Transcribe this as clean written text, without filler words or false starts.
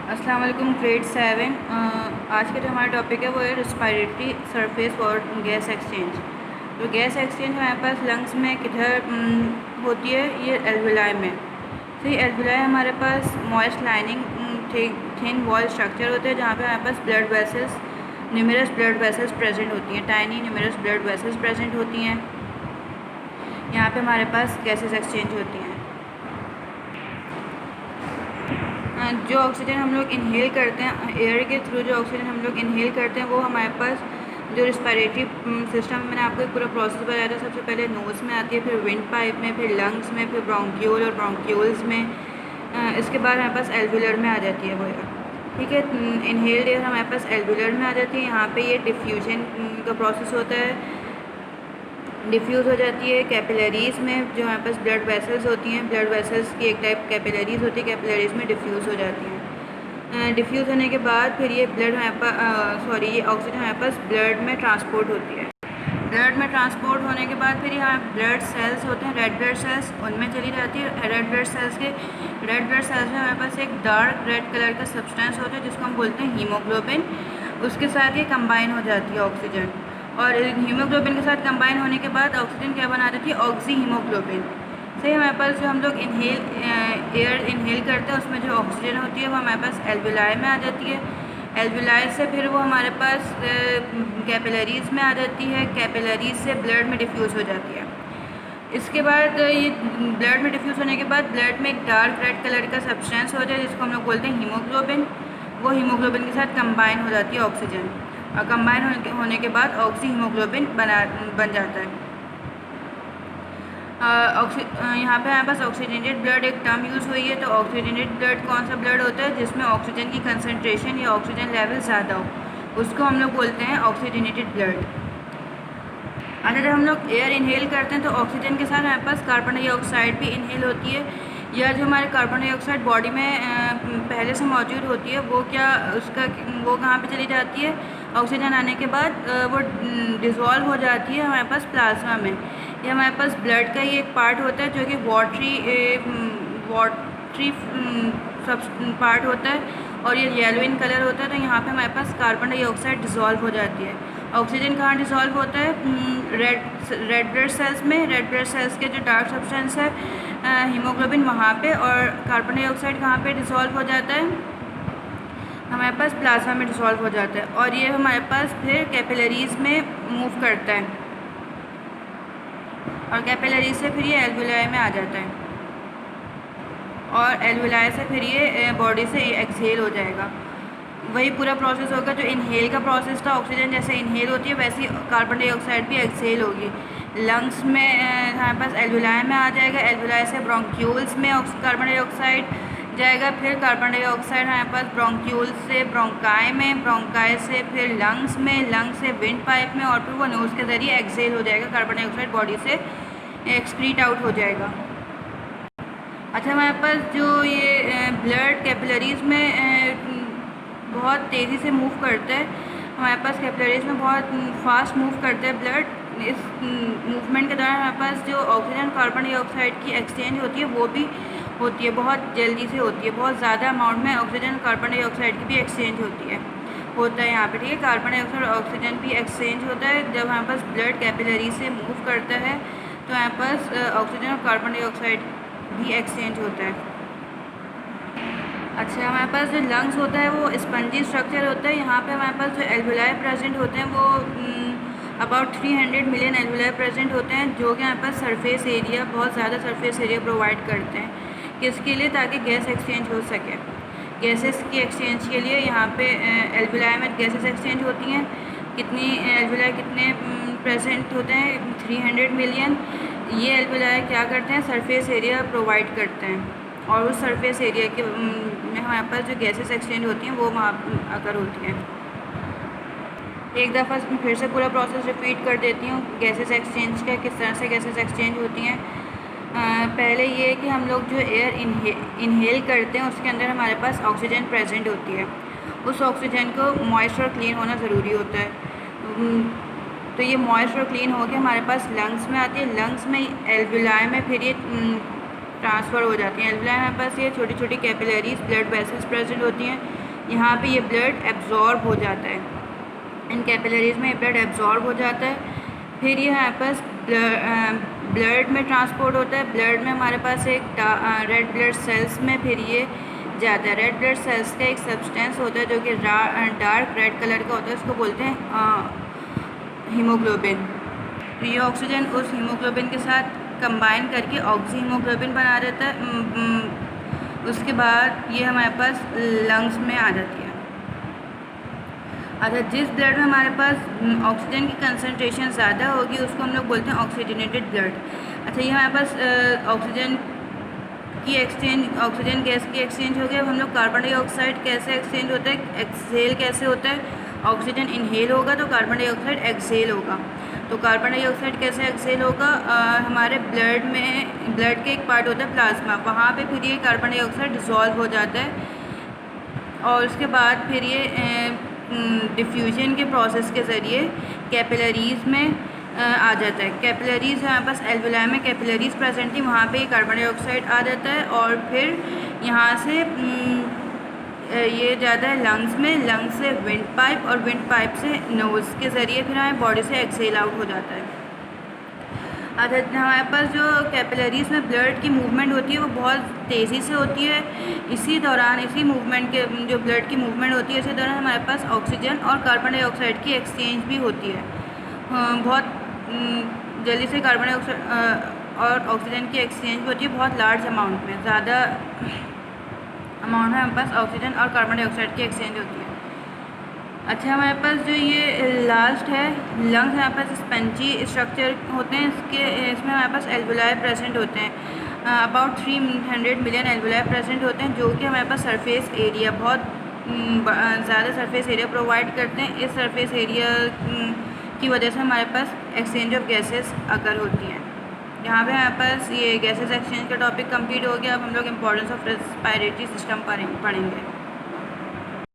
अस्सलाम वालेकुम ग्रेड 7। आज का जो हमारा टॉपिक है वो है रिस्पायरेटरी सरफेस और गैस एक्सचेंज। तो गैस एक्सचेंज हमारे पास लंग्स में किधर होती है, ये एल्विलाई में। तो ये एल्विलाई हमारे पास moist lining thin wall structure होते हैं जहाँ पे हमारे पास blood vessels numerous blood vessels present होती हैं, tiny numerous blood vessels present होती हैं। यहाँ पे हमारे पास गैसेस एक्सचेंज होती हैं। जो ऑक्सीजन हम लोग इनहेल करते हैं, एयर के थ्रू जो ऑक्सीजन हम लोग इनहेल करते हैं वो हमारे पास जो रिस्पायरेटरी सिस्टम में मैंने आपको एक पूरा प्रोसेस बताया था। सबसे पहले नोज़ में आती है, फिर विंड पाइप में, फिर लंग्स में, फिर ब्रोंक्यूल और ब्रोंक्यूल्स में। इसके बाद हमारे पास एल्वुलर में आ जाती है वो एयर। ठीक है, इनहेल्ड एयर हमारे पास एल्वुलर में आ जाती है। यहाँ पे ये डिफ्यूजन का प्रोसेस होता है, डिफ्यूज़ हो जाती है कैपिलरीज़ में। जो हमारे पास ब्लड वेसल्स होती हैं, ब्लड वेसल्स की एक टाइप कैपिलरीज़ होती है, कैपिलरीज़ में डिफ्यूज़ हो जाती हैं। डिफ्यूज़ होने के बाद फिर ये ब्लड हमारे पास ये ऑक्सीजन हमारे पास ब्लड में ट्रांसपोर्ट होती है। ब्लड में ट्रांसपोर्ट होने के बाद फिर यहाँ ब्लड सेल्स होते हैं, रेड ब्लड सेल्स, उनमें चली जाती है। रेड ब्लड सेल्स में हमारे पास एक डार्क रेड कलर का सब्सटेंस होता है जिसको हम बोलते हैं हीमोग्लोबिन। उसके साथ ये कंबाइन हो जाती है ऑक्सीजन, और हीमोग्लोबिन के साथ कंबाइन होने के बाद ऑक्सीजन क्या बना देती है, ऑक्सी हीमोग्लोबिन से। हमारे पास जो हम लोग एयर इनहेल करते हैं उसमें जो ऑक्सीजन होती है वो हमारे पास एल्विलाई में आ जाती है। एल्विलाई से फिर वो हमारे पास कैपिलरीज़ में आ जाती है, कैपिलरीज से ब्लड में डिफ्यूज़ हो जाती है। इसके बाद ये ब्लड में डिफ्यूज़ होने के बाद ब्लड में एक डार्क रेड कलर का सब्सटेंस होता है जिसको हम लोग बोलते हैं हीमोग्लोबिन। वो हीमोग्लोबिन के साथ कंबाइन हो जाती है ऑक्सीजन, और कंबाइन होने के बाद ऑक्सी हीमोग्लोबिन बन जाता है। यहाँ पे हमारे पास ऑक्सीजनेटेड ब्लड एक टर्म यूज़ हुई है। तो ऑक्सीजनेटेड ब्लड कौन सा ब्लड होता है जिसमें ऑक्सीजन की कंसनट्रेशन या ऑक्सीजन लेवल ज़्यादा हो, उसको हम लोग बोलते हैं ऑक्सीजनेटेड ब्लड। अच्छा, जब हम लोग एयर इनहेल करते हैं तो ऑक्सीजन के साथ हमारे पास कार्बन डाइऑक्साइड भी इनहेल होती है। या जो हमारे कार्बन डाइऑक्साइड बॉडी में पहले से मौजूद होती है वो कहाँ पे चली जाती है, ऑक्सीजन आने के बाद वो डिज़ोल्व हो जाती है हमारे पास प्लाज्मा में। ये हमारे पास ब्लड का ही एक पार्ट होता है जो कि वाटरी सब पार्ट होता है, और ये येलो इन कलर होता है। तो यहाँ पे हमारे पास कार्बन डाइऑक्साइड डिज़ोल्व हो जाती है। ऑक्सीजन कहाँ डिज़ोल्व होता है, रेड ब्लड सेल्स में। रेड ब्लड सेल्स के जो डार्क सब्सटेंस है हीमोग्लोबिन, वहाँ पे। और कार्बन डाइऑक्साइड कहाँ पे डिज़ोल्व हो जाता है, हमारे पास प्लाज्मा में डिज़ोल्व हो जाता है, और ये हमारे पास फिर कैपिलरीज़ में मूव करता है, और कैपिलरीज से फिर ये एल्वुलाई में आ जाता है, और एल्वुलाई से फिर ये बॉडी से एक्सहेल हो जाएगा। वही पूरा प्रोसेस होगा जो इनहेल का प्रोसेस था। ऑक्सीजन जैसे इनहेल होती है वैसे ही कार्बन डाइऑक्साइड भी एक्सहेल होगी। लंग्स में हमारे पास एल्वुलाई में आ जाएगा, एल्वुलाई से ब्रोंक्यूल्स में कार्बन डाइऑक्साइड जाएगा, फिर कार्बन डाइऑक्साइड हमारे पास ब्रोंक्यूल से ब्रोंकाई में, ब्रोंकाई से फिर लंग्स में, लंग्स से विंड पाइप में, और फिर वो नोज़ के ज़रिए एक्सहेल हो जाएगा, कार्बन डाइऑक्साइड बॉडी से एक्सक्रीट आउट हो जाएगा। अच्छा, हमारे पास जो ये ब्लड कैपिलरीज़ में बहुत तेज़ी से मूव करता है, हमारे पास कैपिलरीज़ में बहुत फास्ट मूव करता है ब्लड। इस मूवमेंट के दौरान हमारे पास जो ऑक्सीजन कार्बन डाइऑक्साइड की एक्सचेंज होती है वो भी होती है, बहुत जल्दी से होती है, बहुत ज़्यादा अमाउंट में ऑक्सीजन कार्बन डाइऑक्साइड की भी एक्सचेंज होता है यहाँ पे। ठीक है, कार्बन डाइऑक्साइड और ऑक्सीजन भी एक्सचेंज होता है जब हमारे पास ब्लड कैपिलरी से मूव करता है, तो यहाँ पास ऑक्सीजन और कार्बन डाइऑक्साइड भी एक्सचेंज होता है। अच्छा, हमारे पास जो लंग्स होता है वो स्पंजी स्ट्रक्चर होता है। यहाँ पे हमारे पास जो एल्वुलाई प्रेजेंट होते हैं वो अबाउट 300 मिलियन एल्वुलाई प्रेजेंट होते हैं, जो कि हमारे पास सरफेस एरिया, बहुत ज़्यादा सरफेस एरिया प्रोवाइड करते हैं। किसके लिए, ताकि गैस एक्सचेंज हो सके। गैसेस की एक्सचेंज के लिए यहाँ पे एल्वुलाई में गैसेस एक्सचेंज होती हैं। कितनी एल्वुलाई कितने प्रेजेंट होते हैं, 300 मिलियन। ये एल्वुलाई क्या करते हैं, सरफेस एरिया प्रोवाइड करते हैं, और उस सरफेस एरिया के में हमारे पास जो गैसेस एक्सचेंज होती हैं वो वहाँ अगर होती हैं। एक दफ़ा फिर से पूरा प्रोसेस रिपीट कर देती हूँ गैसेस एक्सचेंज का, किस तरह से गैसेस एक्सचेंज होती हैं। पहले ये कि हम लोग जो एयर इनहेल करते हैं उसके अंदर हमारे पास ऑक्सीजन प्रेजेंट होती है। उस ऑक्सीजन को मॉइस्ट और क्लीन होना ज़रूरी होता है। तो ये मॉइस्ट और क्लीन होकर हमारे पास लंग्स में आती है। लंग्स में एल्वुलाई में फिर ये ट्रांसफ़र हो जाती हैं। एल्वुलाई हमारे पास ये छोटी छोटी कैपिलरीज ब्लड वेसल्स प्रेजेंट होती हैं, यहाँ पे ये ब्लड एब्जॉर्ब हो जाता है, इन कैपिलरीज में ब्लड एब्जॉर्ब हो जाता है। फिर ये हमारे पास ब्लड में ट्रांसपोर्ट होता है। ब्लड में हमारे पास एक रेड ब्लड सेल्स में फिर ये जाता है। रेड ब्लड सेल्स का एक सब्सटेंस होता है जो कि डार्क रेड कलर का होता है, उसको बोलते हैं हीमोग्लोबिन। तो ये ऑक्सीजन उस हीमोग्लोबिन के साथ कंबाइन करके ऑक्सी हीमोग्लोबिन बना देता है। उसके बाद ये हमारे पास लंग्स में आ जाती है। अच्छा, जिस ब्लड में हमारे पास ऑक्सीजन की कंसनट्रेशन ज़्यादा होगी उसको हम लोग बोलते हैं ऑक्सीजनेटेड ब्लड। अच्छा, ये हमारे पास ऑक्सीजन गैस की एक्सचेंज हो गया। अब हम लोग कार्बन डाइऑक्साइड कैसे एक्सचेंज होता है, एक्सहेल कैसे होता है। ऑक्सीजन इनहेल होगा तो कार्बन डाइऑक्साइड एक्सहेल होगा। तो कार्बन डाइऑक्साइड कैसे एक्सहेल होगा, हमारे ब्लड के एक पार्ट होता है प्लाज्मा, वहाँ पे फिर ये कार्बन डाइऑक्साइड डिसॉल्व हो जाता है और उसके बाद फिर ये डिफ्यूजन के प्रोसेस के ज़रिए कैपिलरीज़ में आ जाता है। कैपिलरीज़ हमारे पास एल्वुलाई में कैपिलरीज़ प्रेजेंट थी, वहाँ पे कार्बन डाइऑक्साइड आ जाता है और फिर यहाँ से ये जाता है लंग्स में, लंग्स से विंड पाइप और विंड पाइप से नोज़ के ज़रिए फिर हमारे बॉडी से एक्सहेल आउट हो जाता है। अच्छा, हमारे पास जो कैपिलरीज़ में ब्लड की मूवमेंट होती है वो बहुत तेज़ी से होती है। इसी मूवमेंट के जो ब्लड की मूवमेंट होती है इसी दौरान हमारे पास ऑक्सीजन और कार्बन डाइऑक्साइड की एक्सचेंज भी होती है। बहुत जल्दी से कार्बन डाइऑक्साइड और ऑक्सीजन की एक्सचेंज भी होती है, बहुत लार्ज अमाउंट में, ज़्यादा अमाउंट में हमारे पास ऑक्सीजन और कार्बन डाइऑक्साइड की एक्सचेंज होती है। अच्छा, हमारे पास जो ये लास्ट है लंग्स, हमारे पास स्पंजी स्ट्रक्चर होते हैं, इसमें हमारे पास एल्वुलाई प्रेजेंट होते हैं। अबाउट 300 मिलियन एल्वुलाई प्रेजेंट होते हैं जो कि हमारे पास सरफेस एरिया बहुत ज़्यादा सरफेस एरिया प्रोवाइड करते हैं। इस सरफेस एरिया की वजह से हमारे पास एक्सचेंज ऑफ गैसेस अकर होती हैं। यहाँ पे हमारे पास ये गैसेस एक्सचेंज का टॉपिक कंप्लीट हो गया। अब हम लोग इम्पोर्टेंस ऑफ रेस्पिरेटरी सिस्टम पढ़ेंगे।